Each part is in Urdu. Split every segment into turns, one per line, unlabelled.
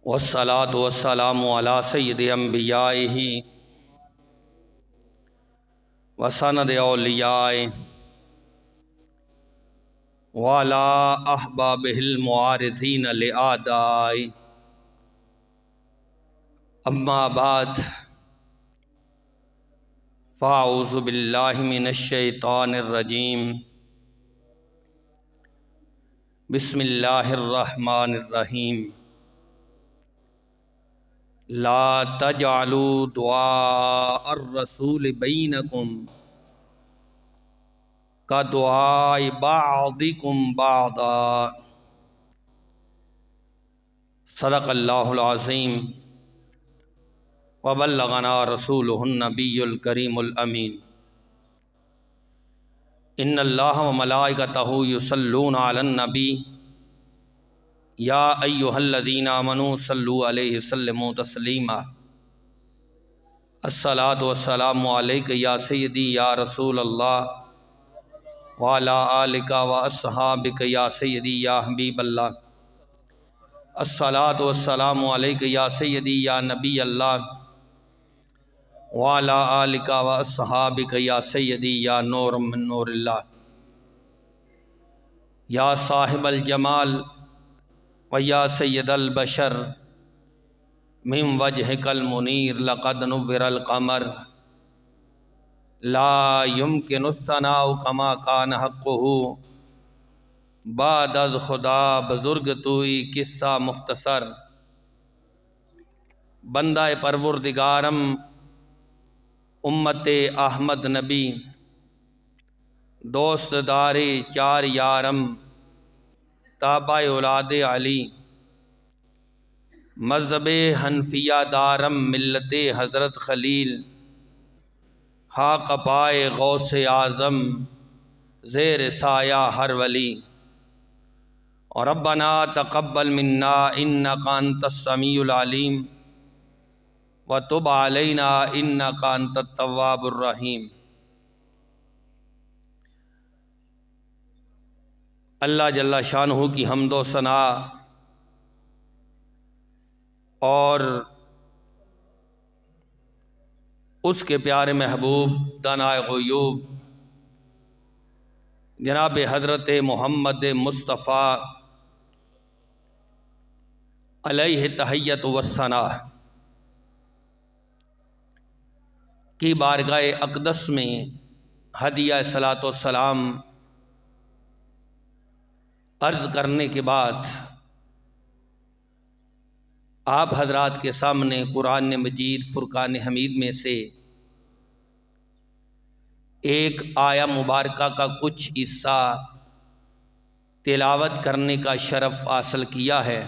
والصلاة والسلام على سید انبیائہ وسند اولیائہ وعلى احبابہ المعارضین لأعدائہ اما بعد فاعوذ باللہ من الشیطان الرجیم بسم اللہ الرحمن الرحیم لا تجعلوا دعاء الرسول بینکم کدعاء بعضکم بعضا صدق اللہ العظیم وبلغنا رسولہ النبی الکریم الامین ان اللہ وملائکتہ یصلون علی النبی یا ایہا الذین آمنوا صلوا علیہ وسلموا تسلیما الصلاۃ والسلام علیک یا سیدی یا رسول اللہ وعلی آلک واصحابک یا سیدی یا حبیب اللہ الصلاۃ والسلام علیک یا سیدی یا نبی اللہ وعلی آلک واصحابک یا سیدی یا نور من نور اللہ یا صاحب الجمال ویا سید البشر من وجہک المنیر لقد نور القمر لا يمکن الثناء کما کان حقہ بعد از خدا بزرگ توئی قصہ مختصر بندہ پروردگارم امت احمد نبی دوست داری چار یارم تابع اولاد علی مذہب حنفیہ دارم ملت حضرت خلیل حاق پائے غوث اعظم زیر سایہ ہر ولی اور ربنا تقبل منا انک انت السمیع العلیم وتب علینا انک انت التواب الرحیم۔ اللہ جل شانہ کی حمد و ثنا اور اس کے پیارے محبوب دانائے غیوب جناب حضرت محمد مصطفیٰ علیہ تحیت و ثنا کی بارگاہ اقدس میں ہدیہ صلاۃ والسلام عرض کرنے کے بعد آپ حضرات کے سامنے قرآن مجید فرقان حمید میں سے ایک آیہ مبارکہ کا کچھ حصہ تلاوت کرنے کا شرف حاصل کیا ہے۔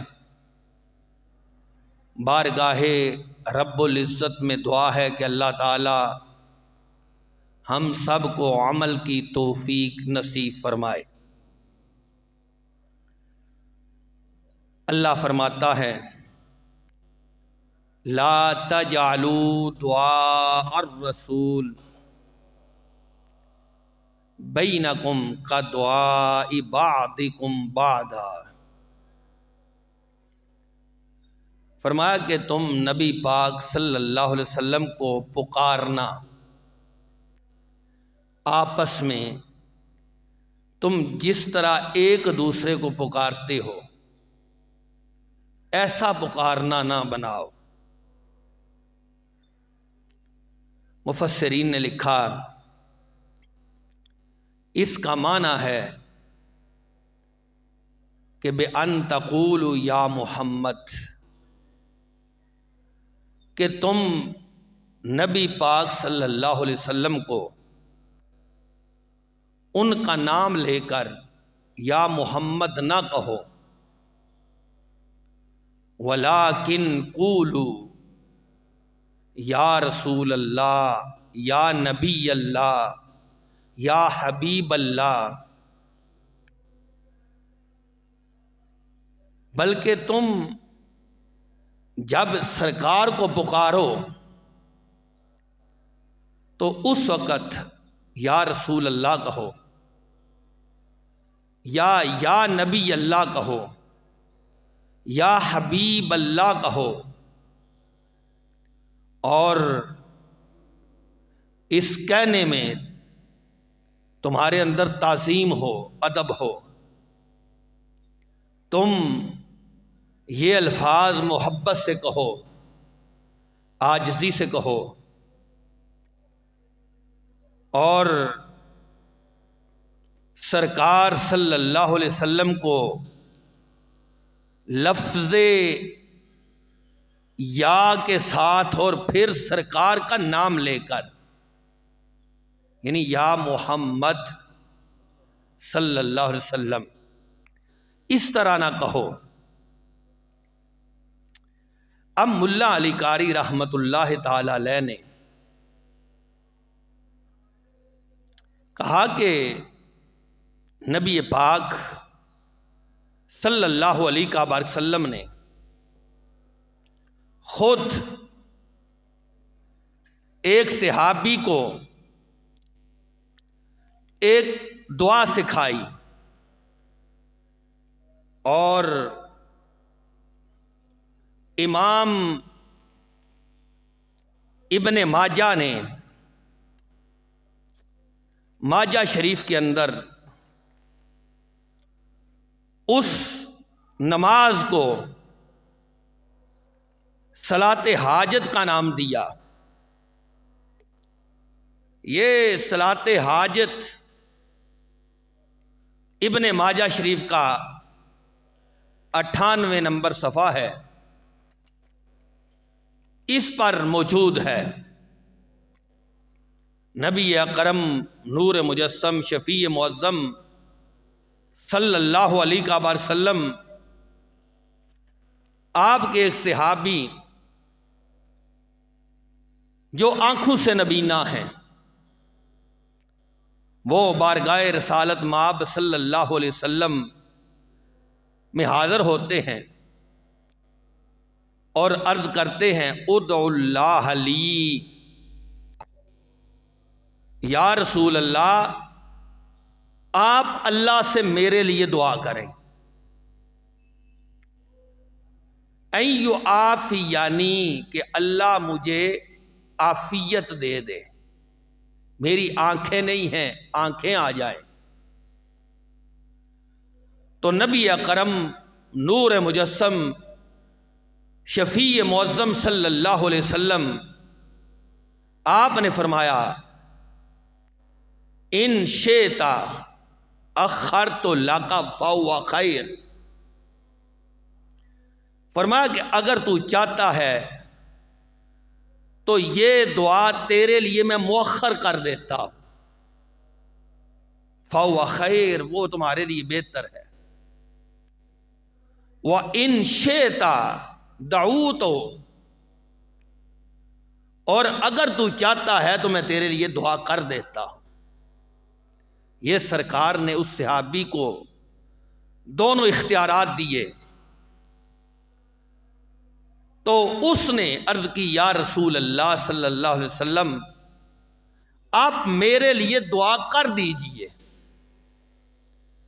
بارگاہ رب العزت میں دعا ہے کہ اللہ تعالی ہم سب کو عمل کی توفیق نصیب فرمائے۔ اللہ فرماتا ہے لا تجعلوا دعاء الرسول بینکم کدعاء بعضکم بعضا، فرمایا کہ تم نبی پاک صلی اللہ علیہ وسلم کو پکارنا آپس میں تم جس طرح ایک دوسرے کو پکارتے ہو ایسا پکارنا نہ بناؤ۔ مفسرین نے لکھا اس کا معنی ہے کہ بِأَن تَقُولُوا یا محمد، کہ تم نبی پاک صلی اللہ علیہ وسلم کو ان کا نام لے کر یا محمد نہ کہو، وَلَٰكِن قُولُوا یا رسول اللہ، یا نبی اللہ، یا حبیب اللہ، بلکہ تم جب سرکار کو پکارو تو اس وقت یا رسول اللہ کہو، یا نبی اللہ کہو، یا حبیب اللہ کہو، اور اس کہنے میں تمہارے اندر تعظیم ہو، ادب ہو، تم یہ الفاظ محبت سے کہو، عاجزی سے کہو، اور سرکار صلی اللہ علیہ وسلم کو لفظ یا کے ساتھ اور پھر سرکار کا نام لے کر، یعنی یا محمد صلی اللہ علیہ وسلم، اس طرح نہ کہو۔ اب ملا علی قاری رحمت اللہ تعالی علیہ نے کہا کہ نبی پاک صلی اللہ علیہ وسلم نے خود ایک صحابی کو ایک دعا سکھائی، اور امام ابن ماجہ نے ماجہ شریف کے اندر اس نماز کو صلاۃ حاجت کا نام دیا۔ یہ صلاۃ حاجت ابن ماجہ شریف کا 98 نمبر صفحہ ہے، اس پر موجود ہے۔ نبی اکرم نور مجسم شفیع معظم صلی اللہ علیہ وسلم، آپ کے ایک صحابی جو آنکھوں سے نبینا ہیں، وہ بارگاہ رسالت مآب صلی اللہ علیہ وسلم میں حاضر ہوتے ہیں اور عرض کرتے ہیں ادعو اللہ لی، یا رسول اللہ آپ اللہ سے میرے لیے دعا کریں، این یعافینی، کہ اللہ مجھے عافیت دے دے، میری آنکھیں نہیں ہیں، آنکھیں آ جائیں۔ تو نبی اکرم نور مجسم شفیع معظم صلی اللہ علیہ وسلم آپ نے فرمایا ان شئت اخرت لک فہو خیر، فرمایا کہ اگر تو چاہتا ہے تو یہ دعا تیرے لیے میں مؤخر کر دیتا ہوں، فہو خیر، وہ تمہارے لیے بہتر ہے۔ وَإِن شِئْتَ دعوت، اور اگر تو چاہتا ہے تو میں تیرے لیے دعا کر دیتا ہوں۔ یہ سرکار نے اس صحابی کو دونوں اختیارات دیے، تو اس نے عرض کی یا رسول اللہ صلی اللہ علیہ وسلم آپ میرے لیے دعا کر دیجئے۔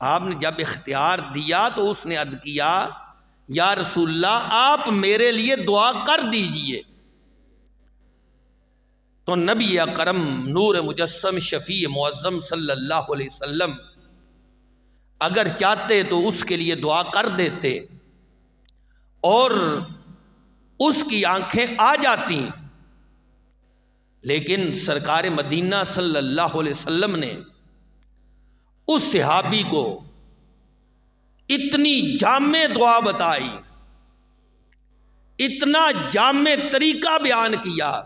آپ نے جب اختیار دیا تو اس نے عرض کیا یا رسول اللہ آپ میرے لیے دعا کر دیجئے۔ تو نبی اکرم نور مجسم شفیع معظم صلی اللہ علیہ وسلم اگر چاہتے تو اس کے لیے دعا کر دیتے اور اس کی آنکھیں آ جاتی، لیکن سرکار مدینہ صلی اللہ علیہ وسلم نے اس صحابی کو اتنی جامع دعا بتائی، اتنا جامع طریقہ بیان کیا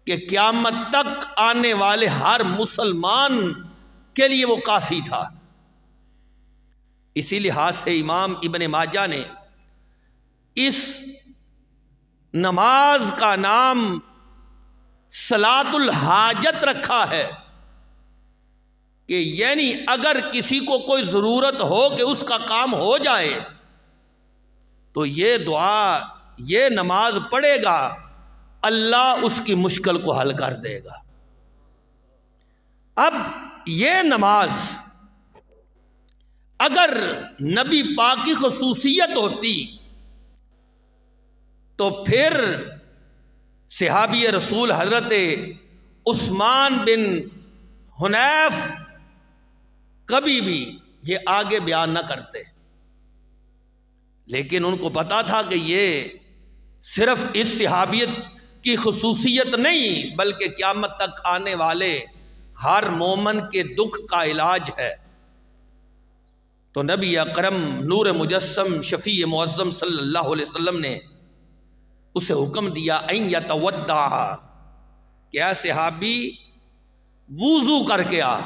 کہ قیامت تک آنے والے ہر مسلمان کے لیے وہ کافی تھا۔ اسی لحاظ سے امام ابن ماجہ نے اس نماز کا نام صلاۃ الحاجت رکھا ہے، کہ یعنی اگر کسی کو کوئی ضرورت ہو کہ اس کا کام ہو جائے تو یہ دعا، یہ نماز پڑھے گا، اللہ اس کی مشکل کو حل کر دے گا۔ اب یہ نماز اگر نبی پاک کی خصوصیت ہوتی تو پھر صحابی رسول حضرت عثمان بن حنیف کبھی بھی یہ آگے بیان نہ کرتے، لیکن ان کو پتا تھا کہ یہ صرف اس صحابیت کی خصوصیت نہیں بلکہ قیامت تک آنے والے ہر مومن کے دکھ کا علاج ہے۔ تو نبی اکرم نور مجسم شفیع معظم صلی اللہ علیہ وسلم نے اسے حکم دیا ان یتودع، کہ اے صحابی وضو کر کے آ،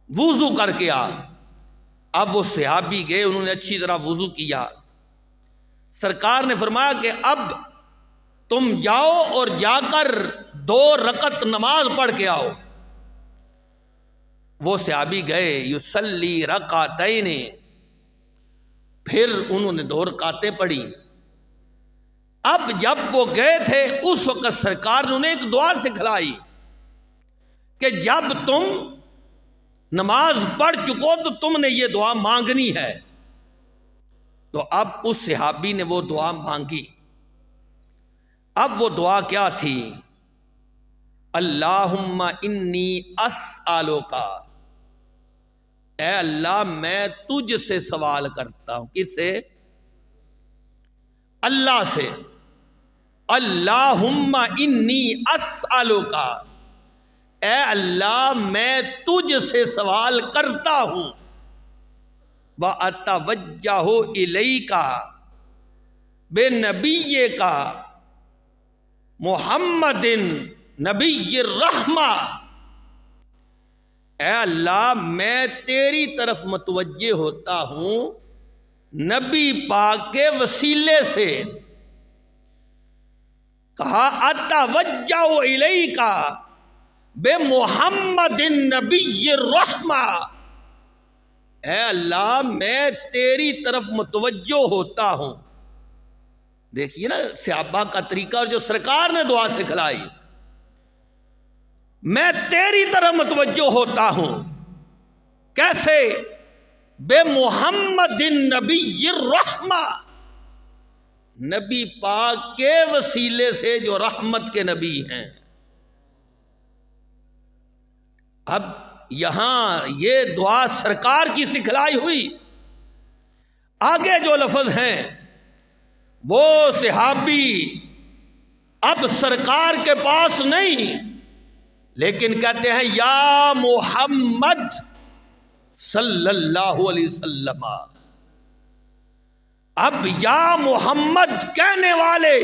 وضو کر کے آ۔ اب وہ صحابی گئے، انہوں نے اچھی طرح وضو کیا۔ سرکار نے فرمایا کہ اب تم جاؤ اور جا کر 2 رکعت نماز پڑھ کے آؤ۔ وہ صحابی گئے، یصلی رکعتین، پھر انہوں نے 2 رکعتیں پڑھی۔ اب جب وہ گئے تھے اس وقت سرکار نے انہیں ایک دعا سکھلائی کہ جب تم نماز پڑھ چکو تو تم نے یہ دعا مانگنی ہے۔ تو اب اس صحابی نے وہ دعا مانگی۔ اب وہ دعا کیا تھی؟ اللہم انی اسألک، اے اللہ میں تجھ سے سوال کرتا ہوں۔ کس سے؟ اللہ سے۔ اللہم انی اسألک، اے اللہ میں تجھ سے سوال کرتا ہوں۔ وَأَتَوَجَّهُ إِلَيْكَ بِنَبِيِّكَ محمد نبی الرحمہ، اے اللہ میں تیری طرف متوجہ ہوتا ہوں نبی پاک کے وسیلے سے۔ کہا اتوجہ الیک بمحمد النبی الرحمہ، اے اللہ میں تیری طرف متوجہ ہوتا ہوں۔ دیکھیے نا صحابہ کا طریقہ، اور جو سرکار نے دعا سکھلائی، میں تیری طرف متوجہ ہوتا ہوں۔ کیسے؟ بے محمد النبی الرحمہ، نبی پاک کے وسیلے سے جو رحمت کے نبی ہیں۔ اب یہاں یہ دعا سرکار کی سکھلائی ہوئی، آگے جو لفظ ہیں وہ صحابی اب سرکار کے پاس نہیں، لیکن کہتے ہیں یا محمد صلی اللہ علیہ وسلم۔ اب یا محمد کہنے والے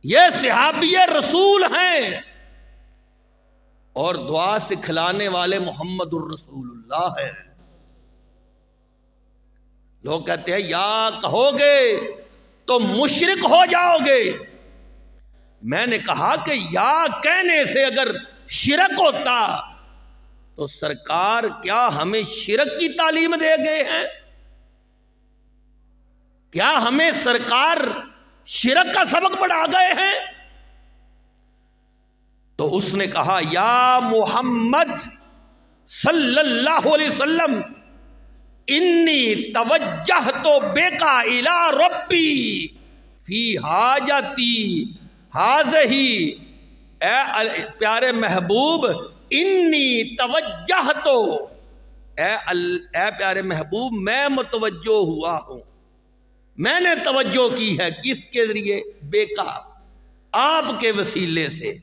یہ صحابی رسول ہیں، اور دعا سکھلانے والے محمد الرسول اللہ ہیں۔ لوگ کہتے ہیں یا کہو گے تو مشرک ہو جاؤ گے۔ میں نے کہا کہ یا کہنے سے اگر شرک ہوتا تو سرکار کیا ہمیں شرک کی تعلیم دے گئے ہیں؟ کیا ہمیں سرکار شرک کا سبق پڑھا گئے ہیں؟ تو اس نے کہا یا محمد صلی اللہ علیہ وسلم انی توجہت بک الی ربی فی حاجتی ہذہ، اے پیارے محبوب انی توجہت، اے پیارے محبوب میں متوجہ ہوا ہوں، میں نے توجہ کی ہے۔ کس کے ذریعے؟ بیکا، آپ کے وسیلے سے،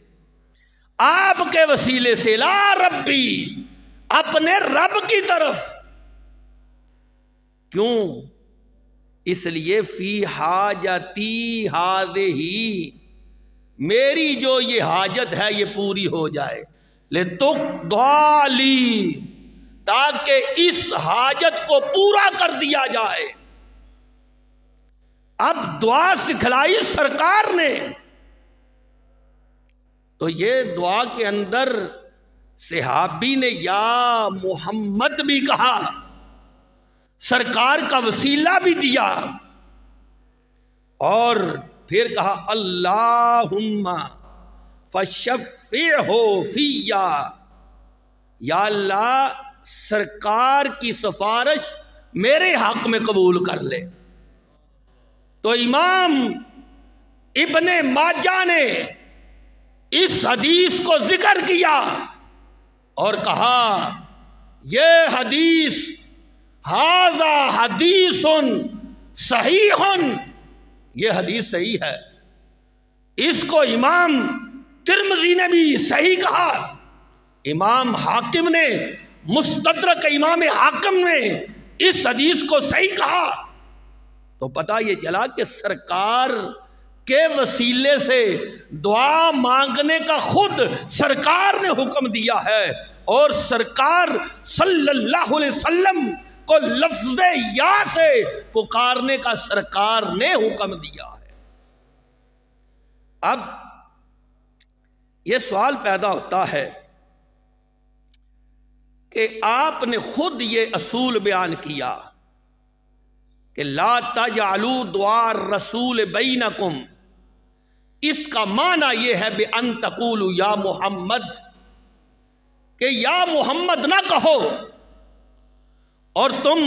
آپ کے وسیلے سے، لا ربی، اپنے رب کی طرف۔ کیوں؟ اس لیے فی حاجتی ہذہ، میری جو یہ حاجت ہے یہ پوری ہو جائے، لتقضی لی، تاکہ اس حاجت کو پورا کر دیا جائے۔ اب دعا سکھلائی سرکار نے، تو یہ دعا کے اندر صحابی نے یا محمد بھی کہا، سرکار کا وسیلہ بھی دیا، اور پھر کہا اللہم فشفعہ فیہ، یا اللہ سرکار کی سفارش میرے حق میں قبول کر لے۔ تو امام ابن ماجہ نے اس حدیث کو ذکر کیا اور کہا یہ حدیث ھذا حدیث صحیح، یہ حدیث صحیح ہے۔ اس کو امام ترمذی نے بھی صحیح کہا، امام حاکم نے مستدرک امام حاکم نے اس حدیث کو صحیح کہا۔ تو پتہ یہ چلا کہ سرکار کے وسیلے سے دعا مانگنے کا خود سرکار نے حکم دیا ہے، اور سرکار صلی اللہ علیہ وسلم کو لفظ یا سے پکارنے کا سرکار نے حکم دیا ہے۔ اب یہ سوال پیدا ہوتا ہے کہ آپ نے خود یہ اصول بیان کیا کہ لا تجعلوا دعاء الرسول بینکم، اس کا معنی یہ ہے بأن تقولوا یا محمد، کہ یا محمد نہ کہو، اور تم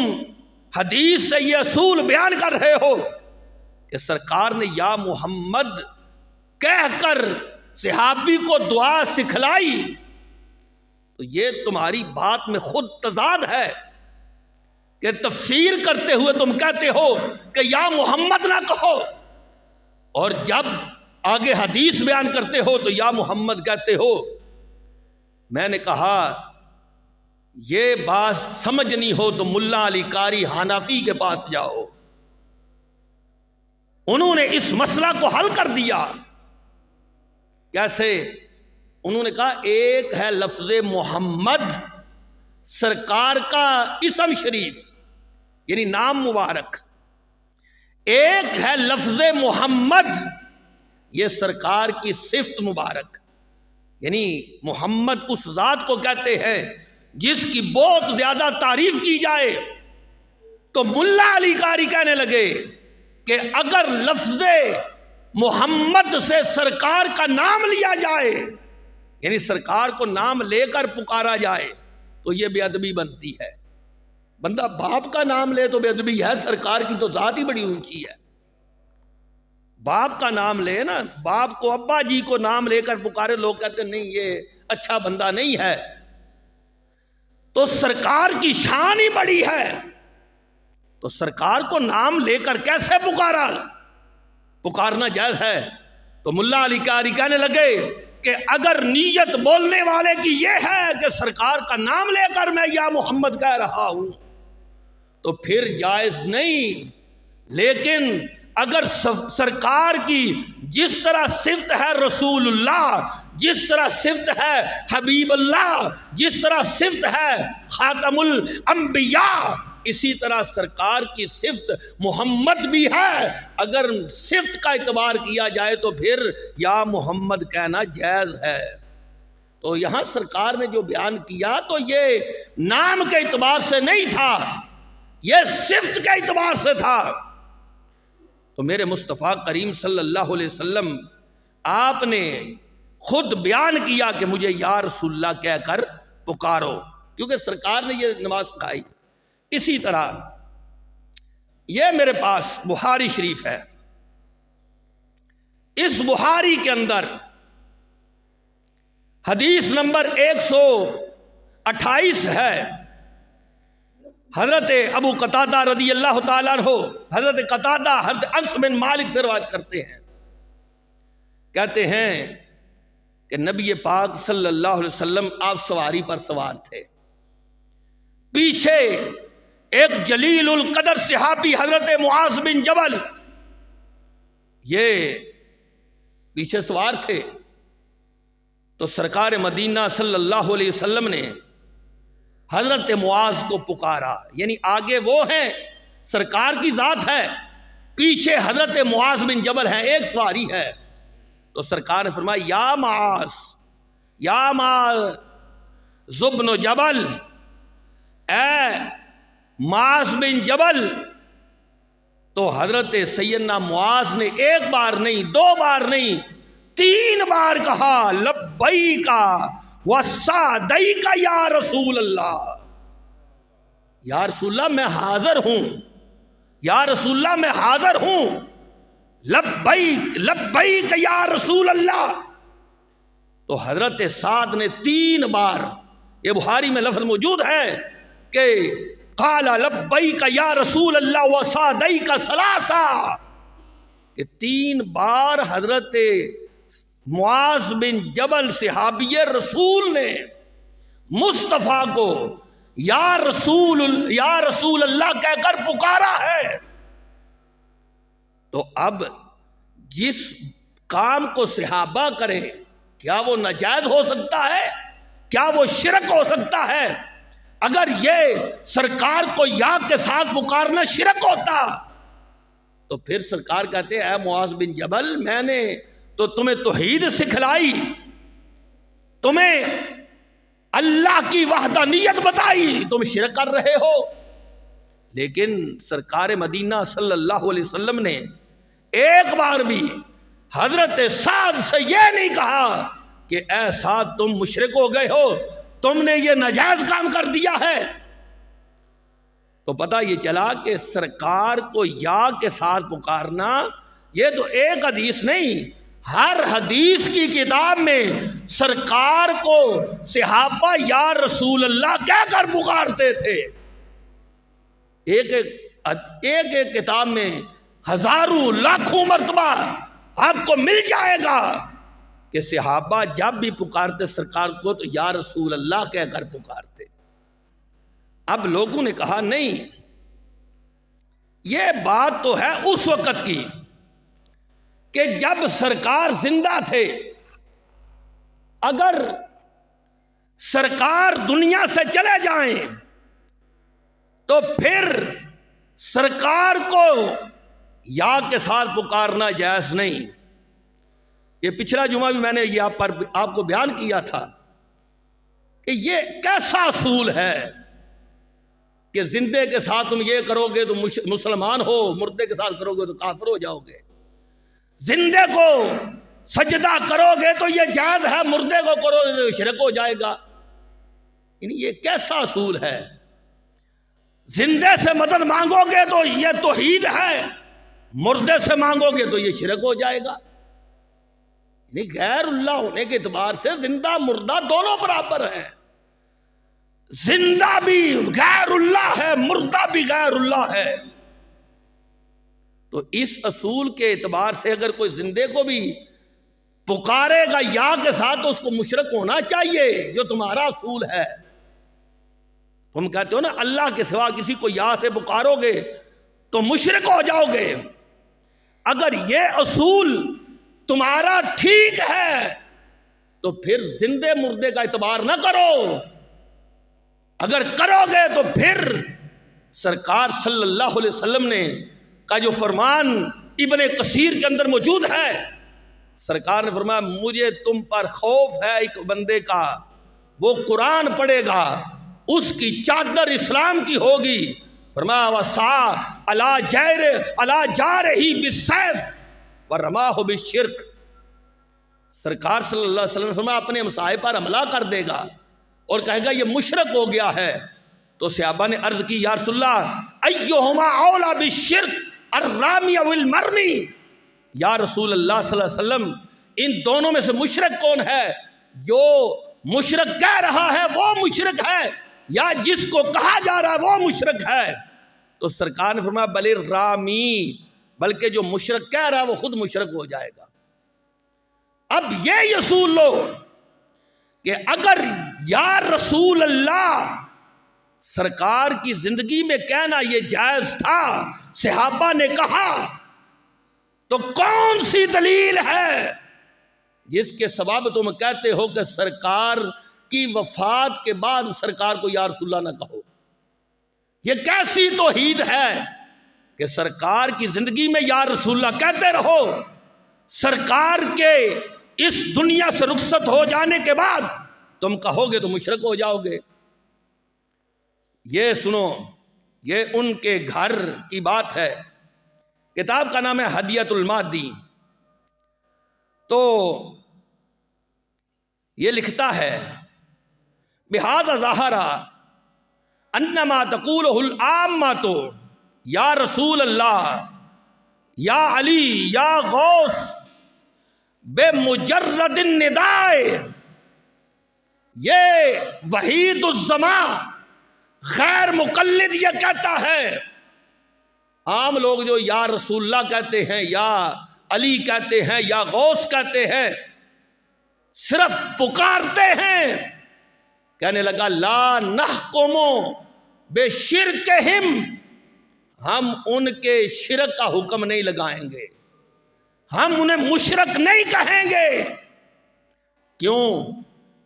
حدیث سے یہ اصول بیان کر رہے ہو کہ سرکار نے یا محمد کہہ کر صحابی کو دعا سکھلائی، تو یہ تمہاری بات میں خود تضاد ہے کہ تفسیر کرتے ہوئے تم کہتے ہو کہ یا محمد نہ کہو، اور جب آگے حدیث بیان کرتے ہو تو یا محمد کہتے ہو۔ میں نے کہا یہ بات سمجھنی ہو تو ملا علی قاری حنفی کے پاس جاؤ، انہوں نے اس مسئلہ کو حل کر دیا۔ کیسے؟ انہوں نے کہا ایک ہے لفظ محمد سرکار کا اسم شریف یعنی نام مبارک، ایک ہے لفظ محمد یہ سرکار کی صفت مبارک، یعنی محمد اس ذات کو کہتے ہیں جس کی بہت زیادہ تعریف کی جائے۔ تو ملا علی قاری کہنے لگے کہ اگر لفظ محمد سے سرکار کا نام لیا جائے، یعنی سرکار کو نام لے کر پکارا جائے، تو یہ بے ادبی بنتی ہے۔ بندہ باپ کا نام لے تو بے ادبی ہے، سرکار کی تو ذات ہی بڑی اونچی ہے۔ باپ کا نام لے نا، باپ کو ابا جی کو نام لے کر پکارے، لوگ کہتے ہیں نہیں یہ اچھا بندہ نہیں ہے۔ تو سرکار کی شان ہی بڑی ہے، تو سرکار کو نام لے کر کیسے پکارنا جائز ہے؟ تو ملا علی قاری کہنے لگے کہ اگر نیت بولنے والے کی یہ ہے کہ سرکار کا نام لے کر میں یا محمد کہہ رہا ہوں تو پھر جائز نہیں، لیکن اگر سرکار کی جس طرح صفت ہے رسول اللہ، جس طرح صفت ہے حبیب اللہ، جس طرح صفت ہے خاتم الانبیاء، اسی طرح سرکار کی صفت محمد بھی ہے، اگر صفت کا اعتبار کیا جائے تو پھر یا محمد کہنا جائز ہے۔ تو یہاں سرکار نے جو بیان کیا تو یہ نام کے اعتبار سے نہیں تھا، یہ صفت کے اعتبار سے تھا۔ تو میرے مصطفیٰ کریم صلی اللہ علیہ وسلم آپ نے خود بیان کیا کہ مجھے یا رسول اللہ کہہ کر پکارو، کیونکہ سرکار نے یہ نماز سکھائی۔ اسی طرح یہ میرے پاس بخاری شریف ہے، اس بخاری کے اندر حدیث نمبر 128 ہے۔ حضرت ابو قتادہ رضی اللہ تعالیٰ عنہ، حضرت قتادہ حضرت انس بن مالک سے روایت کرتے ہیں، کہتے ہیں کہ نبی پاک صلی اللہ علیہ وسلم آپ سواری پر سوار تھے، پیچھے ایک جلیل القدر صحابی حضرت معاذ بن جبل یہ پیچھے سوار تھے۔ تو سرکار مدینہ صلی اللہ علیہ وسلم نے حضرت معاذ کو پکارا، یعنی آگے وہ ہیں سرکار کی ذات ہے، پیچھے حضرت معاذ بن جبل ہیں، ایک سواری ہے۔ تو سرکار نے فرمایا یا معاذ، یا معاذ بن جبل، اے معاذ بن جبل۔ تو حضرت سیدنا معاذ نے ایک بار نہیں، دو بار نہیں، 3 بار کہا لبیک وسعدیک یا رسول اللہ، یا رسول اللہ میں حاضر ہوں، یا رسول اللہ میں حاضر ہوں، لبیک لبیک یا رسول اللہ۔ تو حضرت سعد نے 3 بار، یہ بخاری میں لفظ موجود ہے کہ قال لبیک یا رسول اللہ وسعدیک ثلاثا، کہ 3 بار حضرت معاذ بن جبل صحابی رسول نے مصطفیٰ کو یا رسول اللہ کہہ کر پکارا ہے۔ تو اب جس کام کو صحابہ کریں، کیا وہ ناجائز ہو سکتا ہے؟ کیا وہ شرک ہو سکتا ہے؟ اگر یہ سرکار کو یا کے ساتھ پکارنا شرک ہوتا تو پھر سرکار کہتے ہیں اے معاذ بن جبل، میں نے تو تمہیں توحید سکھلائی، تمہیں اللہ کی وحدانیت بتائی، تم شرک کر رہے ہو۔ لیکن سرکار مدینہ صلی اللہ علیہ وسلم نے ایک بار بھی حضرت سعد سے یہ نہیں کہا کہ اے سعد تم مشرک ہو گئے ہو، تم نے یہ ناجائز کام کر دیا ہے۔ تو پتہ یہ چلا کہ سرکار کو یا کے ساتھ پکارنا یہ تو ایک حدیث نہیں، ہر حدیث کی کتاب میں سرکار کو صحابہ یا رسول اللہ کہہ کر پکارتے تھے۔ ایک کتاب میں ہزاروں لاکھوں مرتبہ آپ کو مل جائے گا کہ صحابہ جب بھی پکارتے سرکار کو تو یا رسول اللہ کہہ کر پکارتے۔ اب لوگوں نے کہا نہیں، یہ بات تو ہے اس وقت کی کہ جب سرکار زندہ تھے، اگر سرکار دنیا سے چلے جائیں تو پھر سرکار کو یا کے ساتھ پکارنا جائز نہیں۔ یہ پچھلا جمعہ بھی میں نے یہ آپ کو بیان کیا تھا کہ یہ کیسا اصول ہے کہ زندے کے ساتھ تم یہ کرو گے تو مسلمان ہو، مردے کے ساتھ کرو گے تو کافر ہو جاؤ گے۔ زندے کو سجدہ کرو گے تو یہ جائز ہے، مردے کو کرو گے تو شرک ہو جائے گا۔ یعنی یہ کیسا اصول ہے؟ زندے سے مدد مانگو گے تو یہ توحید ہے، مردے سے مانگو گے تو یہ شرک ہو جائے گا۔ یعنی غیر اللہ ہونے کے اعتبار سے زندہ مردہ دونوں برابر ہیں، زندہ بھی غیر اللہ ہے، مردہ بھی غیر اللہ ہے۔ تو اس اصول کے اعتبار سے اگر کوئی زندے کو بھی پکارے گا یا کے ساتھ تو اس کو مشرک ہونا چاہیے، جو تمہارا اصول ہے۔ تم کہتے ہو نا اللہ کے سوا کسی کو یا سے پکارو گے تو مشرک ہو جاؤ گے۔ اگر یہ اصول تمہارا ٹھیک ہے تو پھر زندے مردے کا اعتبار نہ کرو، اگر کرو گے تو پھر سرکار صلی اللہ علیہ وسلم نے کا جو فرمان ابن کثیر کے اندر موجود ہے، سرکار نے فرمایا مجھے تم پر خوف ہے ایک بندے کا، وہ قرآن پڑھے گا، اس کی چادر اسلام کی ہوگی، فرمایا وَسَعَى عَلَى جَارِهِ بِالسَّيْفِ وَرَمَاهُ بِالشِّرْكِ۔ سرکار صلی اللہ علیہ وسلم نے فرمایا اپنے ہمسائے پر حملہ کر دے گا اور کہے گا یہ مشرک ہو گیا ہے۔ تو صحابہ نے عرض کی یا رسول اللہ اَيُّهُمَا أَوْلَى بِالشِّرْكِ الرَّامِيَ وَالْمَرْمِي، یا رسول اللہ صلی اللہ علیہ وسلم ان دونوں میں سے مشرک کون ہے؟ جو مشرک کہہ رہا ہے وہ مشرک ہے یا جس کو کہا جا رہا ہے وہ مشرک ہے؟ تو سرکار نے فرمایا بل الرامی، بلکہ جو مشرک کہہ رہا ہے وہ خود مشرک ہو جائے گا۔ اب یہ اصول لو کہ اگر یا رسول اللہ سرکار کی زندگی میں کہنا یہ جائز تھا، صحابہ نے کہا، تو کون سی دلیل ہے جس کے سبب تم کہتے ہو کہ سرکار کی وفات کے بعد سرکار کو یا رسول اللہ نہ کہو؟ یہ کیسی توحید ہے کہ سرکار کی زندگی میں یا رسول اللہ کہتے رہو، سرکار کے اس دنیا سے رخصت ہو جانے کے بعد تم کہو گے تو مشرک ہو جاؤ گے۔ یہ سنو، یہ ان کے گھر کی بات ہے۔ کتاب کا نام ہے ہدیۃ المادی۔ تو یہ لکھتا ہے بہذا ظاہرہ انما تقولہ العامۃ یا رسول اللہ یا علی یا غوث بے مجرد النداء، یہ وحید الزمان غیر مقلد یہ کہتا ہے. عام لوگ جو یا رسول اللہ کہتے ہیں، یا علی کہتے ہیں، یا غوث کہتے ہیں، صرف پکارتے ہیں. کہنے لگا لا نحکم بشرکہم، ہم ان کے شرک کا حکم نہیں لگائیں گے، ہم انہیں مشرک نہیں کہیں گے. کیوں؟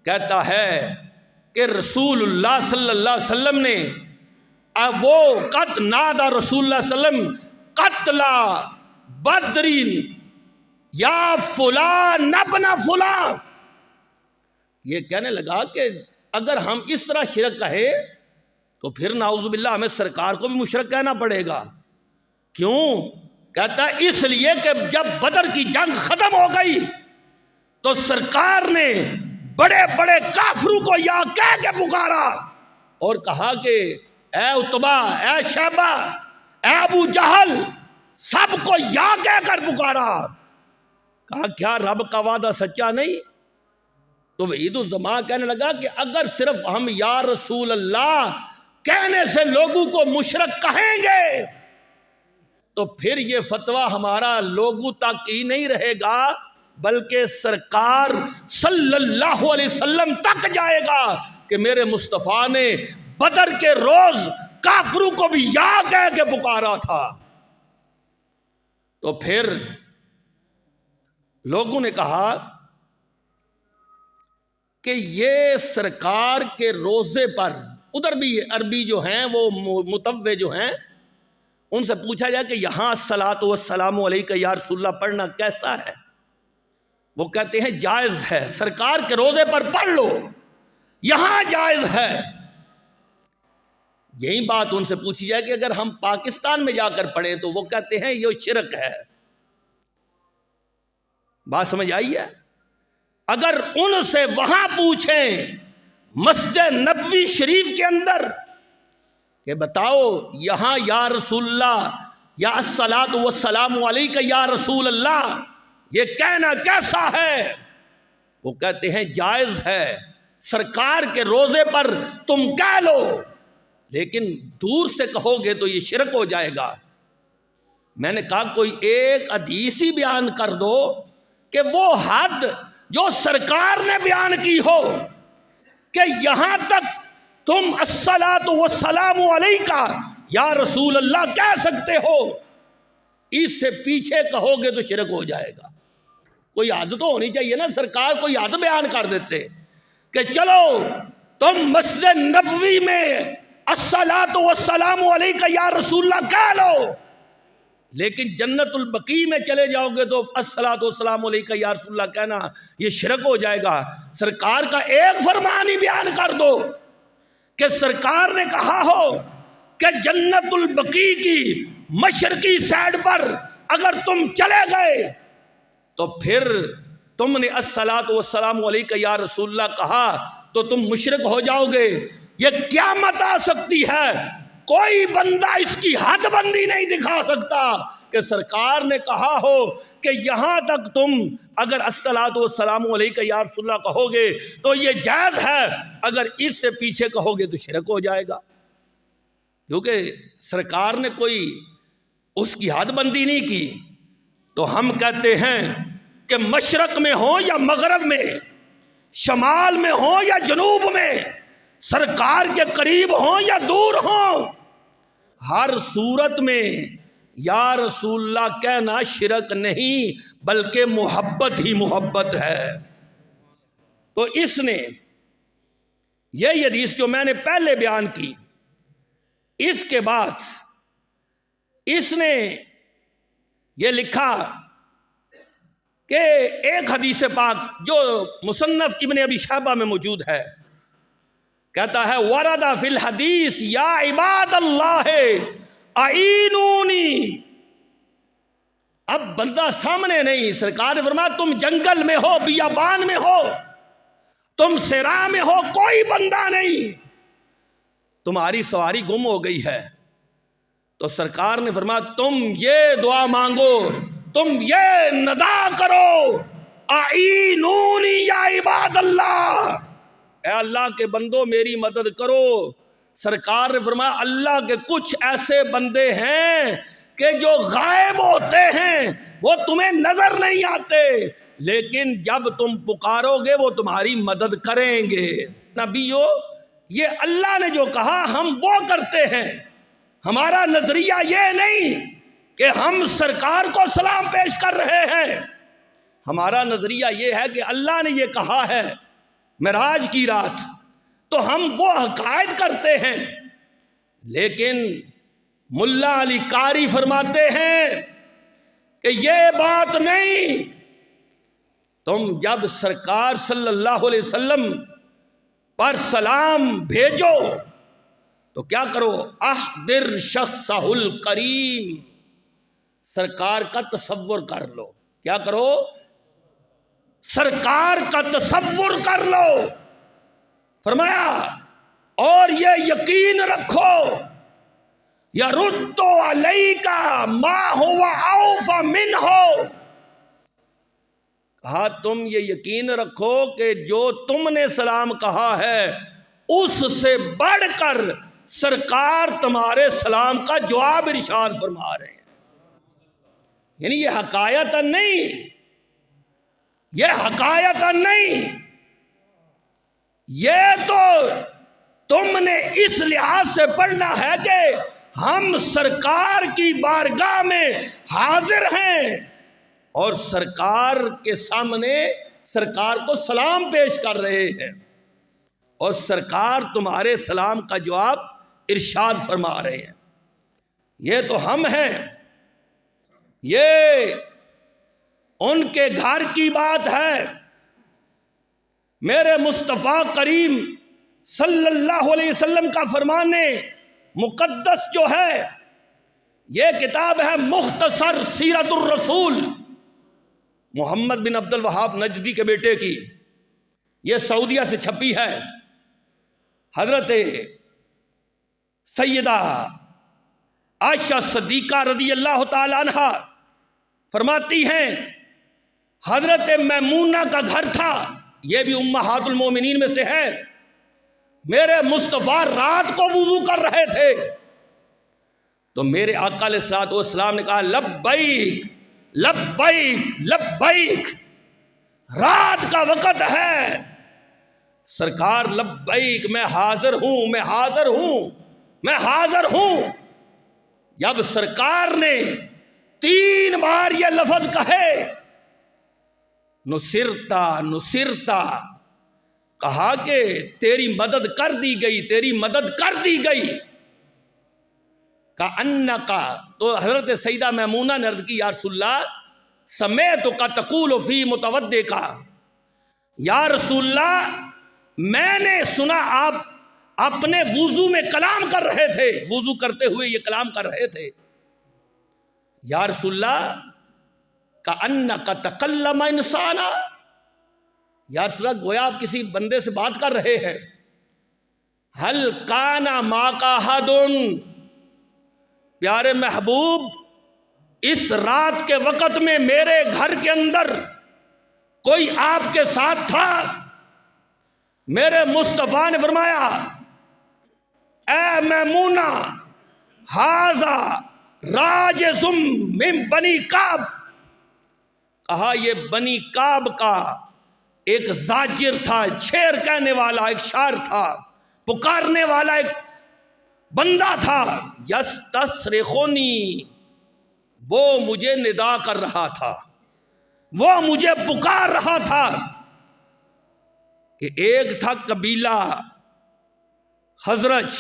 کہتا ہے کہ رسول اللہ صلی اللہ علیہ وسلم نے وہ قد نادى رسول اللہ صلی اللہ علیہ وسلم قتل بدرین یا فلان ابن فلان. یہ کہنے لگا کہ اگر ہم اس طرح شرک کہے تو پھر نعوذ باللہ ہمیں سرکار کو بھی مشرک کہنا پڑے گا. کیوں؟ کہتا ہے اس لیے کہ جب بدر کی جنگ ختم ہو گئی تو سرکار نے بڑے بڑے کافروں کو یا کہہ کے پکارا اور کہا کہ اے عتبہ، اے شیبہ، اے ابو جہل، سب کو یا کہہ کر پکارا. کہا کیا رب کا وعدہ سچا نہیں؟ تو وحید الزمان کہنے لگا کہ اگر صرف ہم یا رسول اللہ کہنے سے لوگوں کو مشرک کہیں گے تو پھر یہ فتویٰ ہمارا لوگوں تک ہی نہیں رہے گا بلکہ سرکار صلی اللہ علیہ وسلم تک جائے گا کہ میرے مصطفیٰ نے بدر کے روز کافروں کو بھی یا کہہ کے پکارا تھا. تو پھر لوگوں نے کہا کہ یہ سرکار کے روزے پر، ادھر بھی عربی جو ہیں وہ متوع جو ہیں ان سے پوچھا جائے کہ یہاں الصلاۃ والسلام علیک یا رسول اللہ پڑھنا کیسا ہے؟ وہ کہتے ہیں جائز ہے، سرکار کے روزے پر پڑھ لو، یہاں جائز ہے. یہی بات ان سے پوچھی جائے کہ اگر ہم پاکستان میں جا کر پڑھیں تو وہ کہتے ہیں یہ شرک ہے. بات سمجھ آئی ہے؟ اگر ان سے وہاں پوچھیں مسجد نبوی شریف کے اندر کہ بتاؤ یہاں یا رسول اللہ یا الصلاۃ والسلام علیک یا رسول اللہ یہ کہنا کیسا ہے؟ وہ کہتے ہیں جائز ہے، سرکار کے روزے پر تم کہہ لو، لیکن دور سے کہو گے تو یہ شرک ہو جائے گا. میں نے کہا کوئی ایک حدیث ہی بیان کر دو کہ وہ حد جو سرکار نے بیان کی ہو کہ یہاں تک تم الصلاۃ والسلام علیک یا رسول اللہ کہہ سکتے ہو، اس سے پیچھے کہو گے تو شرک ہو جائے گا. کوئی حد تو ہونی چاہیے نا، سرکار کوئی حد بیان کر دیتے کہ چلو تم مسجد نبوی میں الصلاۃ والسلام علیک یا رسول اللہ کہہ لو، لیکن جنت البقیع میں چلے جاؤ گے تو الصلاۃ والسلام علیک یا رسول اللہ کہنا یہ شرک ہو جائے گا. سرکار کا ایک فرمان ہی بیان کر دو کہ سرکار نے کہا ہو کہ جنت البقیع کی مشرقی سائڈ پر اگر تم چلے گئے تو پھر تم نے الصلاۃ والسلام علیک یا رسول اللہ کہا تو تم مشرک ہو جاؤ گے. یہ قیامت آ سکتی ہے، کوئی بندہ اس کی حد بندی نہیں دکھا سکتا کہ سرکار نے کہا ہو کہ یہاں تک تم اگر الصلاۃ والسلام علیک یا رسول اللہ کہو گے تو یہ جائز ہے، اگر اس سے پیچھے کہو گے تو شرک ہو جائے گا. کیونکہ سرکار نے کوئی اس کی حد بندی نہیں کی. تو ہم کہتے ہیں کہ مشرق میں ہو یا مغرب میں، شمال میں ہو یا جنوب میں، سرکار کے قریب ہوں یا دور ہوں، ہر صورت میں یا رسول اللہ کہنا شرک نہیں بلکہ محبت ہی محبت ہے. تو اس نے یہ حدیث جو میں نے پہلے بیان کی، اس کے بعد اس نے یہ لکھا کہ ایک حدیث پاک جو مصنف ابن ابی شیبہ میں موجود ہے، کہتا ہے ورد فی الحدیث یا عباد اللہ اعینونی. اب بندہ سامنے نہیں، سرکار نے فرمایا تم جنگل میں ہو، بیابان میں ہو، تم صحرا میں ہو، کوئی بندہ نہیں، تمہاری سواری گم ہو گئی ہے۔ تو سرکار نے فرمایا تم یہ دعا مانگو، تم یہ ندا کرو، اعینونی یا عباد اللہ، اے اللہ کے بندو میری مدد کرو۔ سرکار نے فرمایا اللہ کے کچھ ایسے بندے ہیں کہ جو غائب ہوتے ہیں، وہ تمہیں نظر نہیں آتے، لیکن جب تم پکارو گے وہ تمہاری مدد کریں گے۔ نبیو، یہ اللہ نے جو کہا ہم وہ کرتے ہیں۔ ہمارا نظریہ یہ نہیں کہ ہم سرکار کو سلام پیش کر رہے ہیں، ہمارا نظریہ یہ ہے کہ اللہ نے یہ کہا ہے معراج کی رات، تو ہم وہ عقائد کرتے ہیں۔ لیکن ملا علی قاری فرماتے ہیں کہ یہ بات نہیں، تم جب سرکار صلی اللہ علیہ وسلم پر سلام بھیجو تو کیا کرو، احضر شخصہ الکریم، سرکار کا تصور کر لو۔ کیا کرو؟ سرکار کا تصور کر لو۔ فرمایا اور یہ یقین رکھو، یرد علیک ما هو اوفی منہ، کہا تم یہ یقین رکھو کہ جو تم نے سلام کہا ہے اس سے بڑھ کر سرکار تمہارے سلام کا جواب ارشاد فرما رہے ہیں۔ یعنی یہ حکایت نہیں، یہ حکایت نہیں، یہ تو تم نے اس لحاظ سے پڑھنا ہے کہ ہم سرکار کی بارگاہ میں حاضر ہیں اور سرکار کے سامنے سرکار کو سلام پیش کر رہے ہیں، اور سرکار تمہارے سلام کا جواب ارشاد فرما رہے ہیں۔ یہ تو ہم ہیں، یہ ان کے گھر کی بات ہے۔ میرے مصطفیٰ کریم صلی اللہ علیہ وسلم کا فرمان مقدس جو ہے، یہ کتاب ہے مختصر سیرت الرسول محمد بن عبد الوہاب نجدی کے بیٹے کی، یہ سعودیہ سے چھپی ہے۔ حضرت سیدہ عائشہ صدیقہ رضی اللہ تعالی عنہا فرماتی ہیں حضرت میمونہ کا گھر تھا، یہ بھی امہات المومنین میں سے ہے، میرے مصطفیٰ رات کو وضو کر رہے تھے تو میرے آقا علیہ الصلوۃ والسلام نے کہا لبیک لبیک لبیک، رات کا وقت ہے۔ سرکار لبیک، میں حاضر ہوں، میں حاضر ہوں، میں حاضر ہوں۔ جب سرکار نے 3 بار یہ لفظ کہے، نصرتا نصرتا، کہا کہ تیری مدد کر دی گئی، تیری مدد کر دی گئی۔ کأنکا، تو حضرت سیدہ میمونہ نے عرض کی یا رسول اللہ سمیعتک تقول فی متودعک، یا رسول اللہ میں نے سنا آپ اپنے وضو میں کلام کر رہے تھے، وضو کرتے ہوئے یہ کلام کر رہے تھے۔ یا رسول اللہ کأنک تکلم انسانا، یا رسول اللہ گویا آپ کسی بندے سے بات کر رہے ہیں۔ حل کان معک احد، پیارے محبوب اس رات کے وقت میں میرے گھر کے اندر کوئی آپ کے ساتھ تھا؟ میرے مصطفیٰ نے فرمایا اے میمونہ ھذا راجز من بنی کعب، کہا یہ بنی کعب کا ایک زاجر تھا، شعر کہنے والا ایک شاعر تھا، پکارنے والا ایک بندہ تھا، یستصرخنی، وہ مجھے ندا کر رہا تھا، وہ مجھے پکار رہا تھا۔ کہ ایک تھا قبیلہ خزرج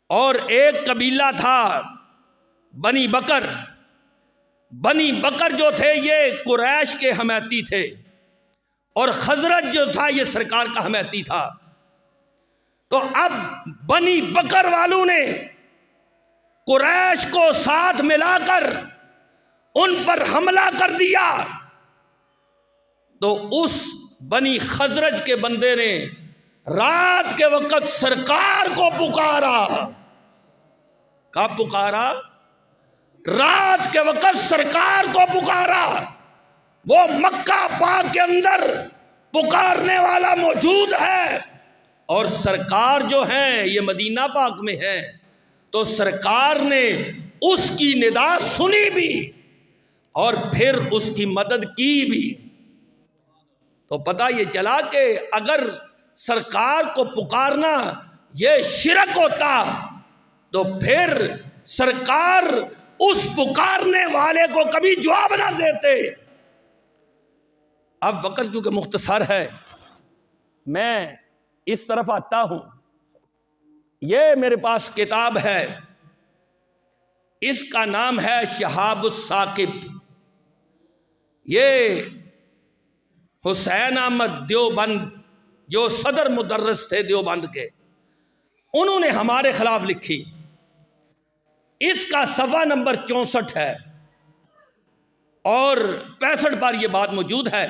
اور ایک قبیلہ تھا بنی بکر۔ بنی بکر جو تھے یہ قریش کے حمیتی تھے، اور خزرج جو تھا یہ سرکار کا حمیتی تھا۔ تو اب بنی بکر والوں نے قریش کو ساتھ ملا کر ان پر حملہ کر دیا، تو اس بنی خزرج کے بندے نے رات کے وقت سرکار کو پکارا. کب پکارا؟ رات کے وقت سرکار کو پکارا. وہ مکہ پاک کے اندر پکارنے والا موجود ہے، اور سرکار جو ہیں یہ مدینہ پاک میں ہے، تو سرکار نے اس کی ندا سنی بھی اور پھر اس کی مدد کی بھی. تو پتہ یہ چلا کہ اگر سرکار کو پکارنا یہ شرک ہوتا تو پھر سرکار اس پکارنے والے کو کبھی جواب نہ دیتے. اب وقت کیونکہ مختصر ہے، میں اس طرف آتا ہوں. یہ میرے پاس کتاب ہے، اس کا نام ہے شہاب الثاقب. یہ حسین احمد دیوبند جو صدر مدرس تھے دیوبند کے، انہوں نے ہمارے خلاف لکھی. اس کا صفحہ نمبر 64 ہے اور 65 پر یہ بات موجود ہے.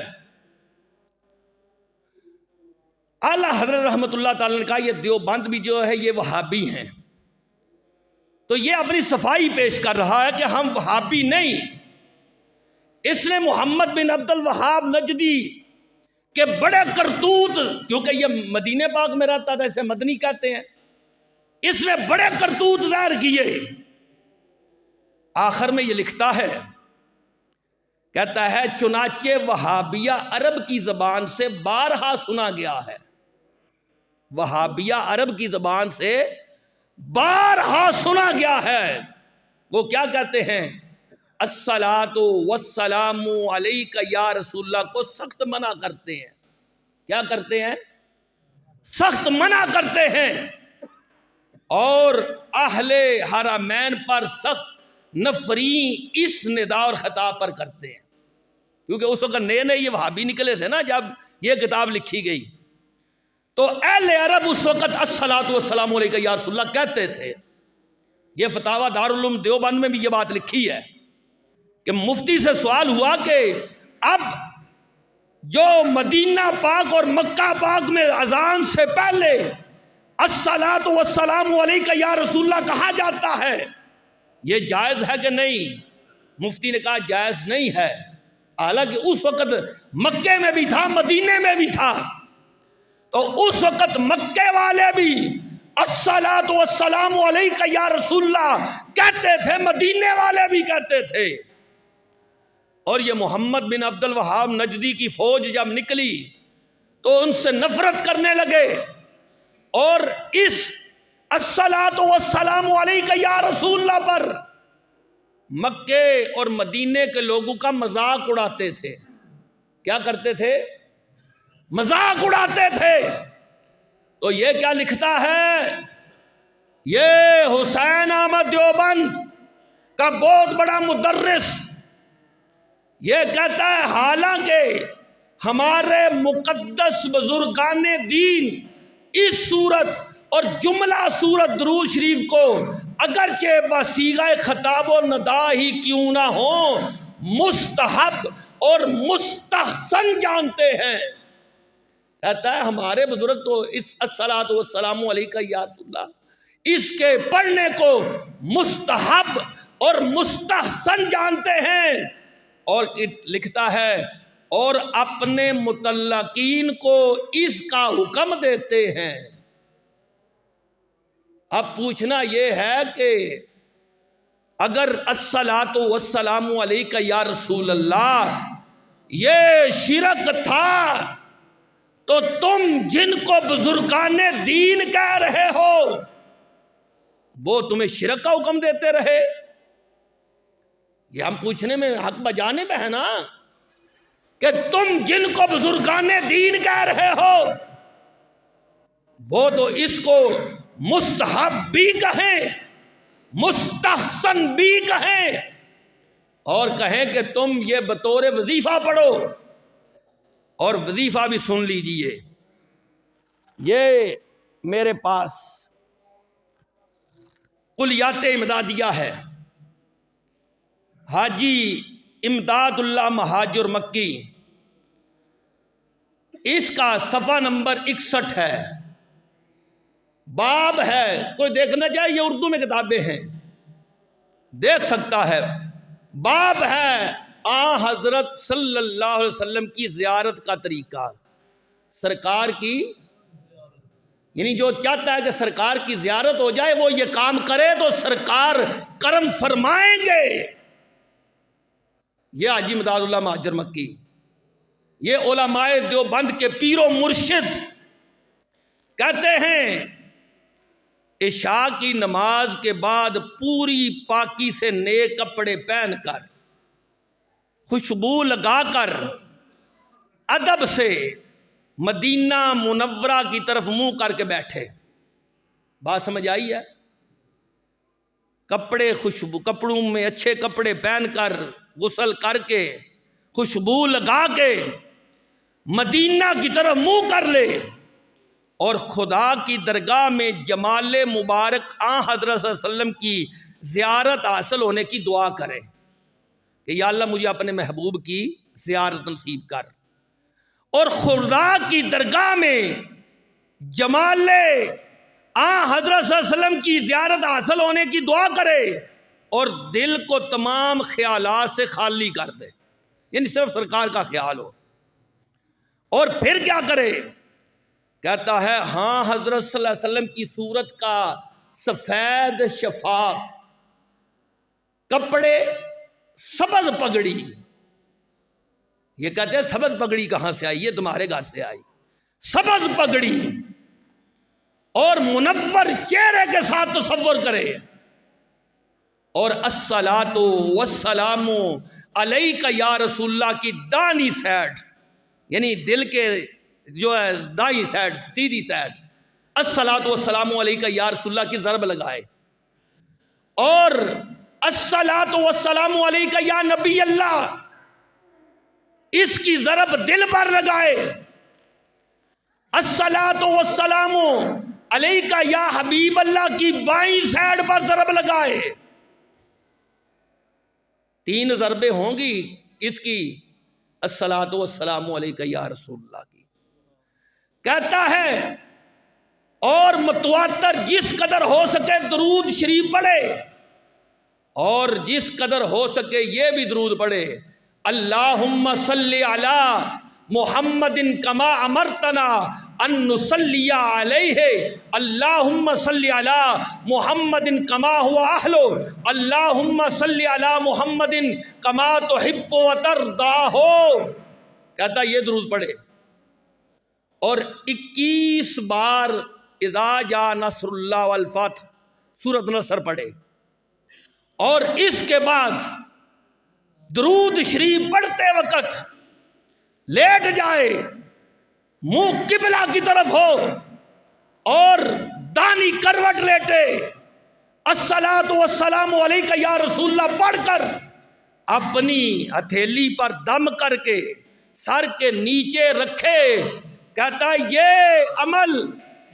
اعلیٰ حضرت رحمت اللہ تعالی نے کہا یہ دیوبند بھی جو ہے یہ وہابی ہیں. تو یہ اپنی صفائی پیش کر رہا ہے کہ ہم وہابی نہیں. اس نے محمد بن عبد الوہاب نجدی کے بڑے کرتوت، کیونکہ یہ مدینہ پاک میں رہتا تھا، اسے مدنی کہتے ہیں، اس نے بڑے کرتوت ظاہر کیے. آخر میں یہ لکھتا ہے، کہتا ہے چنانچہ وہابیہ عرب کی زبان سے بارہا سنا گیا ہے. وہابیہ عرب کی زبان سے بارہا سنا گیا ہے. وہ کیا کہتے ہیں؟ الصلاۃ والسلام علیک یا رسول اللہ کو سخت منع کرتے ہیں. کیا کرتے ہیں؟ سخت منع کرتے ہیں. اور اہل حرمین پر سخت نفری اس ندا اور خطاب پر کرتے ہیں. کیونکہ اس وقت نئے نئے یہ وہابی نکلے تھے نا جب یہ کتاب لکھی گئی، تو اہل عرب اس وقت الصلاۃ والسلام علیک یا رسول اللہ کہتے تھے. یہ فتاوی دارالعلوم دیوبند میں بھی یہ بات لکھی ہے کہ مفتی سے سوال ہوا کہ اب جو مدینہ پاک اور مکہ پاک میں اذان سے پہلے الصلاۃ والسلام علیک یا رسول اللہ کہا جاتا ہے، یہ جائز ہے کہ نہیں؟ مفتی نے کہا جائز نہیں ہے. حالانکہ اس وقت مکے میں بھی تھا، مدینے میں بھی تھا. تو اس وقت مکے والے بھی الصلاۃ والسلام علیک یا رسول اللہ کہتے تھے، مدینے والے بھی کہتے تھے. اور یہ محمد بن عبد الوہاب نجدی کی فوج جب نکلی تو ان سے نفرت کرنے لگے اور اس الصلاۃ والسلام علیک یا رسول اللہ پر مکے اور مدینے کے لوگوں کا مذاق اڑاتے تھے. کیا کرتے تھے؟ مذاق اڑاتے تھے. تو یہ کیا لکھتا ہے؟ یہ حسین احمد دیوبند کا بہت بڑا مدرس یہ کہتا ہے حالانکہ ہمارے مقدس بزرگان دین اس صورت اور جملہ صورت درود شریف کو اگرچہ بصیغہ خطاب و ندا ہی کیوں نہ ہو مستحب اور مستحسن جانتے ہیں. کہتا ہے ہمارے بزرگ تو اس الصلاۃ والسلام علیک یا رسول اللہ اس کے پڑھنے کو مستحب اور مستحسن جانتے ہیں. اور لکھتا ہے اور اپنے متعلقین کو اس کا حکم دیتے ہیں. اب پوچھنا یہ ہے کہ اگر الصلاۃ والسلام علیک یا رسول اللہ یہ شرک تھا تو تم جن کو بزرگان دین کہہ رہے ہو وہ تمہیں شرک کا حکم دیتے رہے؟ یہ ہم پوچھنے میں حق بجانے پہ ہے نا کہ تم جن کو بزرگان دین کہہ رہے ہو وہ تو اس کو مستحب بھی کہیں مستحسن بھی کہیں اور کہیں کہ تم یہ بطور وظیفہ پڑھو اور وظیفہ بھی سن لیجئے. یہ میرے پاس کلیات امدادیہ ہے، حاجی امداد اللہ مہاجر مکی، اس کا صفحہ نمبر 61 ہے. باب ہے، کوئی دیکھنا چاہے، یہ اردو میں کتابیں ہیں، دیکھ سکتا ہے۔ باب ہے حضرت صلی اللہ علیہ وسلم کی زیارت کا طریقہ، سرکار کی، یعنی جو چاہتا ہے کہ سرکار کی زیارت ہو جائے وہ یہ کام کرے تو سرکار کرم فرمائیں گے۔ یہ حاجی مداد اللہ مہاجر مکی، یہ علماء دیوبند کے پیر و مرشد کہتے ہیں عشاء کی نماز کے بعد پوری پاکی سے نیک کپڑے پہن کر، خوشبو لگا کر، ادب سے مدینہ منورہ کی طرف منہ کر کے بیٹھے۔ بات سمجھ آئی ہے؟ کپڑوں میں اچھے کپڑے پہن کر، غسل کر کے، خوشبو لگا کے مدینہ کی طرف منہ کر لے اور خدا کی درگاہ میں جمال مبارک حضرت صلی اللہ علیہ وسلم کی زیارت حاصل ہونے کی دعا کرے کہ یا اللہ مجھے اپنے محبوب کی زیارت نصیب کر، اور خدا کی درگاہ میں جمال حضرت صلی اللہ علیہ وسلم کی زیارت حاصل ہونے کی دعا کرے اور دل کو تمام خیالات سے خالی کر دے، یعنی صرف سرکار کا خیال ہو۔ اور پھر کیا کرے؟ کہتا ہے ہاں حضرت صلی اللہ علیہ وسلم کی صورت کا سفید شفاف کپڑے، سبز پگڑی، یہ کہتے ہیں سبز پگڑی کہاں سے آئی؟ یہ تمہارے گھر سے آئی، سبز پگڑی اور منور چہرے کے ساتھ تصور کرے، اور الصلاۃ والسلام علیک یا رسول اللہ کی دانی سائڈ، یعنی دل کے جو ہے دائیں سائڈ، سیدھی سائڈ، الصلاۃ والسلام علیک یا رسول اللہ کی ضرب لگائے، اور الصلاۃ والسلام علیک یا نبی اللہ اس کی ضرب دل پر لگائے، الصلاۃ والسلام علیک یا حبیب اللہ کی بائیں سائڈ پر ضرب لگائے۔ 3 ضربیں ہوں گی اس کی، الصلاۃ والسلام علیک یا رسول اللہ کی۔ کہتا ہے اور متواتر جس قدر ہو سکے درود شریف پڑھے، اور جس قدر ہو سکے یہ بھی درود پڑھے، اللہم صلی علی محمد کما امرتنا ان نصلی علیہ، اللہم صلی علی محمد کما ہوا اہلو، اللہم صلی علی محمد کما تحب و ترضاہ۔ کہتا یہ درود پڑھے اور 21 بار اذا جاء نصر اللہ والفتح سورۃ نصر پڑھے، اور اس کے بعد درود شریف پڑھتے وقت لیٹ جائے، منہ قبلہ کی طرف ہو اور دانی کروٹ لیٹے، الصلاۃ والسلام علیک یا رسول اللہ پڑھ کر اپنی ہتھیلی پر دم کر کے سر کے نیچے رکھے۔ کہتا ہے یہ عمل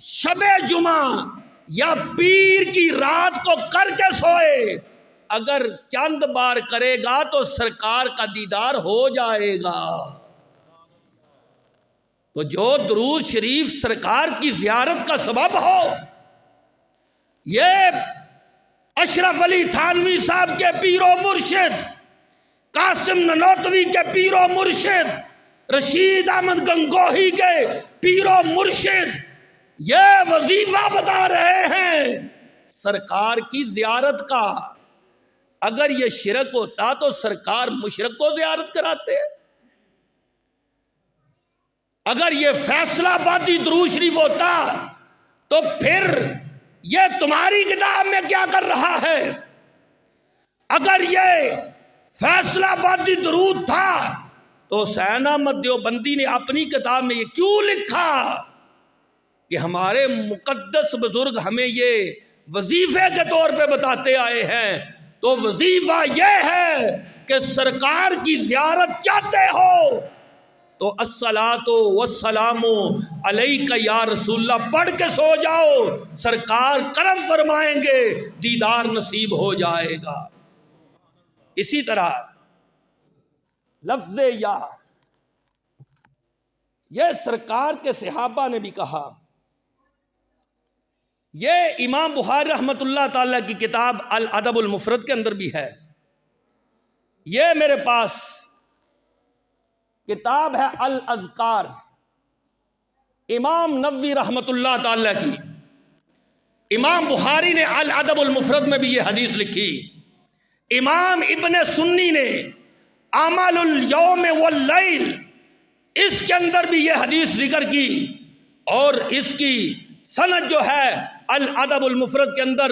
شب جمعہ یا پیر کی رات کو کر کے سوئے، اگر چند بار کرے گا تو سرکار کا دیدار ہو جائے گا۔ تو جو درود شریف سرکار کی زیارت کا سبب ہو، یہ اشرف علی تھانوی صاحب کے پیر و مرشد، قاسم ننوتوی کے پیر و مرشد، رشید احمد گنگوہی کے پیر و مرشد یہ وظیفہ بتا رہے ہیں سرکار کی زیارت کا۔ اگر یہ شرک ہوتا تو سرکار مشرک کو زیارت کراتے، اگر یہ فیصلہ آبادی درود شریف ہوتا تو پھر یہ تمہاری کتاب میں کیا کر رہا ہے؟ اگر یہ فیصلہ آبادی درود تھا تو حسین احمد دیوبندی نے اپنی کتاب میں یہ کیوں لکھا کہ ہمارے مقدس بزرگ ہمیں یہ وظیفے کے طور پہ بتاتے آئے ہیں؟ تو وظیفہ یہ ہے کہ سرکار کی زیارت چاہتے ہو تو الصلاۃ والسلام علیک یا رسول اللہ پڑھ کے سو جاؤ، سرکار کرم فرمائیں گے، دیدار نصیب ہو جائے گا۔ اسی طرح لفظ یا، یہ سرکار کے صحابہ نے بھی کہا یہ امام بخاری رحمۃ اللہ تعالیٰ کی کتاب الادب المفرد کے اندر بھی ہے. یہ میرے پاس کتاب ہے الاذکار، امام نووی رحمۃ اللہ تعالیٰ کی. امام بخاری نے الادب المفرد میں بھی یہ حدیث لکھی. امام ابن سنی نے اعمال الیوم واللیل اس کے اندر بھی یہ حدیث ذکر کی، اور اس کی سند جو ہے الادب المفرد کے اندر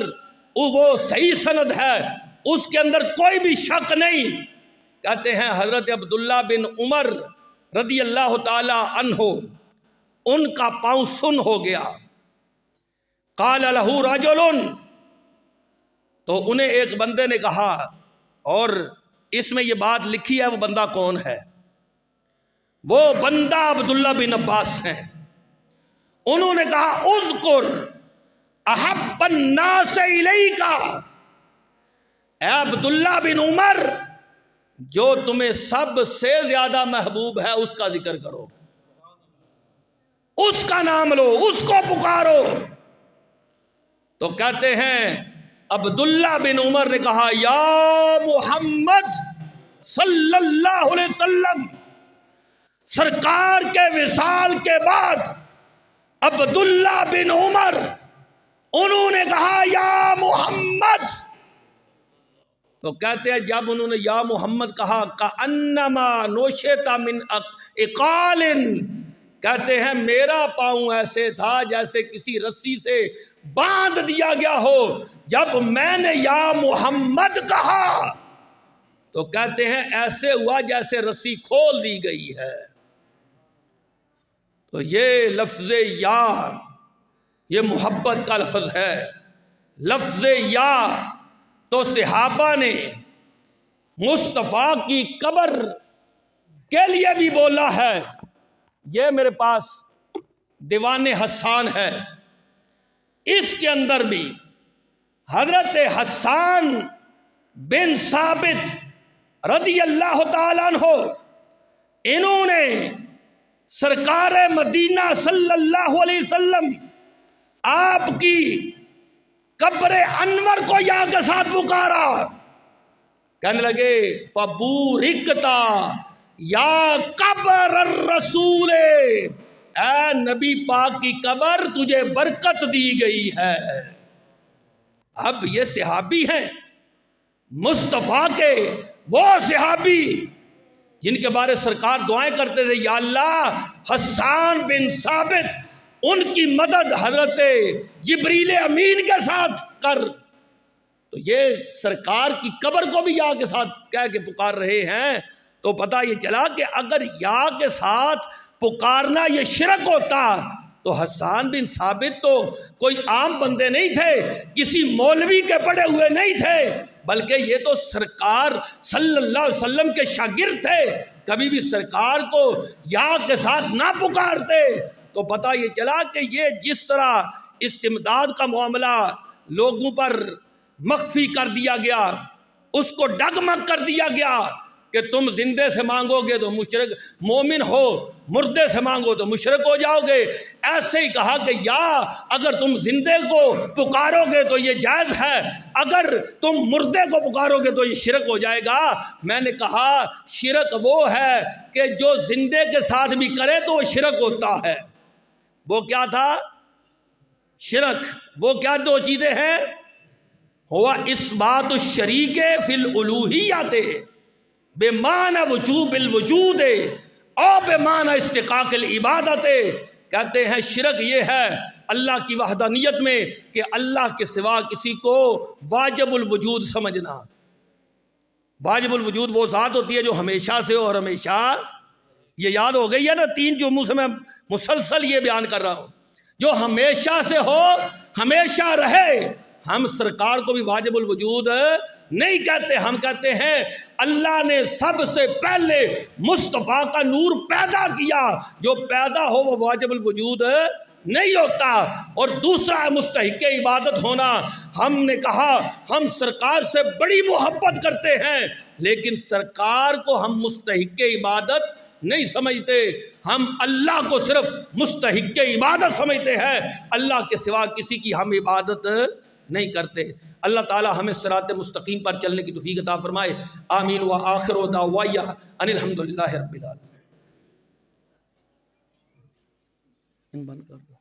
وہ صحیح سند ہے، اس کے اندر کوئی بھی شک نہیں. کہتے ہیں حضرت عبداللہ بن عمر رضی اللہ تعالی عنہ ان کا پاؤں سن ہو گیا. قال لہ رجل، تو انہیں ایک بندے نے کہا، اور اس میں یہ بات لکھی ہے وہ بندہ کون ہے، وہ بندہ عبداللہ بن عباس ہیں. انہوں نے کہا اذکر احب الناس الیک، اے عبداللہ بن عمر جو تمہیں سب سے زیادہ محبوب ہے اس کا ذکر کرو، اس کا نام لو، اس کو پکارو. تو کہتے ہیں عبداللہ بن عمر نے کہا یا محمد صلی اللہ علیہ وسلم. سرکار کے وصال کے بعد عبداللہ بن عمر انہوں نے کہا یا محمد. تو کہتے ہیں جب انہوں نے یا محمد کہا کأنما نوشتا من اقال، کہتے ہیں میرا پاؤں ایسے تھا جیسے کسی رسی سے باندھ دیا گیا ہو. جب میں نے یا محمد کہا تو کہتے ہیں ایسے ہوا جیسے رسی کھول دی گئی ہے. تو یہ لفظ یا یہ محبت کا لفظ ہے. لفظ یا تو صحابہ نے مصطفیٰ کی قبر کے لیے بھی بولا ہے. یہ میرے پاس دیوان حسان ہے، اس کے اندر بھی حضرت حسان بن ثابت رضی اللہ تعالیٰ عنہ انہوں نے سرکار مدینہ صلی اللہ علیہ وسلم آپ کی قبر انور کو یا کے ساتھ پکارا. کہنے لگے فبورکتا یا قبر الرسول، اے نبی پاک کی قبر تجھے برکت دی گئی ہے. اب یہ صحابی ہیں مصطفیٰ کے، وہ صحابی جن کے بارے سرکار دعائیں کرتے تھے یا اللہ حسان بن ثابت ان کی مدد حضرت جبریل امین کے ساتھ کر. تو یہ سرکار کی قبر کو بھی یا کے ساتھ کہہ کے پکار رہے ہیں. تو پتہ یہ چلا کہ اگر یا کے ساتھ پکارنا یہ شرک ہوتا تو حسان بن ثابت تو کوئی عام بندے نہیں تھے، کسی مولوی کے پڑھے ہوئے نہیں تھے، بلکہ یہ تو سرکار صلی اللہ علیہ وسلم کے شاگرد تھے. کبھی بھی سرکار کو یا کے ساتھ نہ پکارتے. تو پتہ یہ چلا کہ یہ جس طرح استمداد کا معاملہ لوگوں پر مخفی کر دیا گیا، اس کو ڈگمگ کر دیا گیا کہ تم زندے سے مانگو گے تو مشرک، مومن ہو مردے سے مانگو تو مشرک ہو جاؤ گے. ایسے ہی کہا کہ یا اگر تم زندے کو پکارو گے تو یہ جائز ہے، اگر تم مردے کو پکارو گے تو یہ شرک ہو جائے گا. میں نے کہا شرک وہ ہے کہ جو زندے کے ساتھ بھی کرے تو وہ شرک ہوتا ہے. وہ کیا تھا شرک؟ وہ کیا دو چیزیں ہیں؟ ہوا اثبات الشریک فی الالوہیات بمعنی وجوب الوجود اور بمعنی استحقاق العبادت. کہتے ہیں شرک یہ ہے اللہ کی وحدانیت میں کہ اللہ کے سوا کسی کو واجب الوجود سمجھنا. واجب الوجود وہ ذات ہوتی ہے جو ہمیشہ سے ہو اور ہمیشہ، یہ یاد ہو گئی ہے نا، 3 جمعوں سے میں مسلسل یہ بیان کر رہا ہوں، جو ہمیشہ سے ہو ہمیشہ رہے. ہم سرکار کو بھی واجب الوجود نہیں کہتے، ہم کہتے ہیں اللہ نے سب سے پہلے مصطفیٰ کا نور پیدا کیا، جو پیدا ہو وہ واجب الوجود نہیں ہوتا. اور دوسرا ہے مستحق عبادت ہونا. ہم نے کہا ہم سرکار سے بڑی محبت کرتے ہیں، لیکن سرکار کو ہم مستحق عبادت نہیں سمجھتے. ہم اللہ کو صرف مستحق عبادت سمجھتے ہیں، اللہ کے سوا کسی کی ہم عبادت نہیں کرتے۔ اللہ تعالی ہمیں صراط مستقیم پر چلنے کی توفیق عطا فرمائے، آمین۔ وآخر دعوایا ان الحمدللہ رب العالمین۔ بند کر دو۔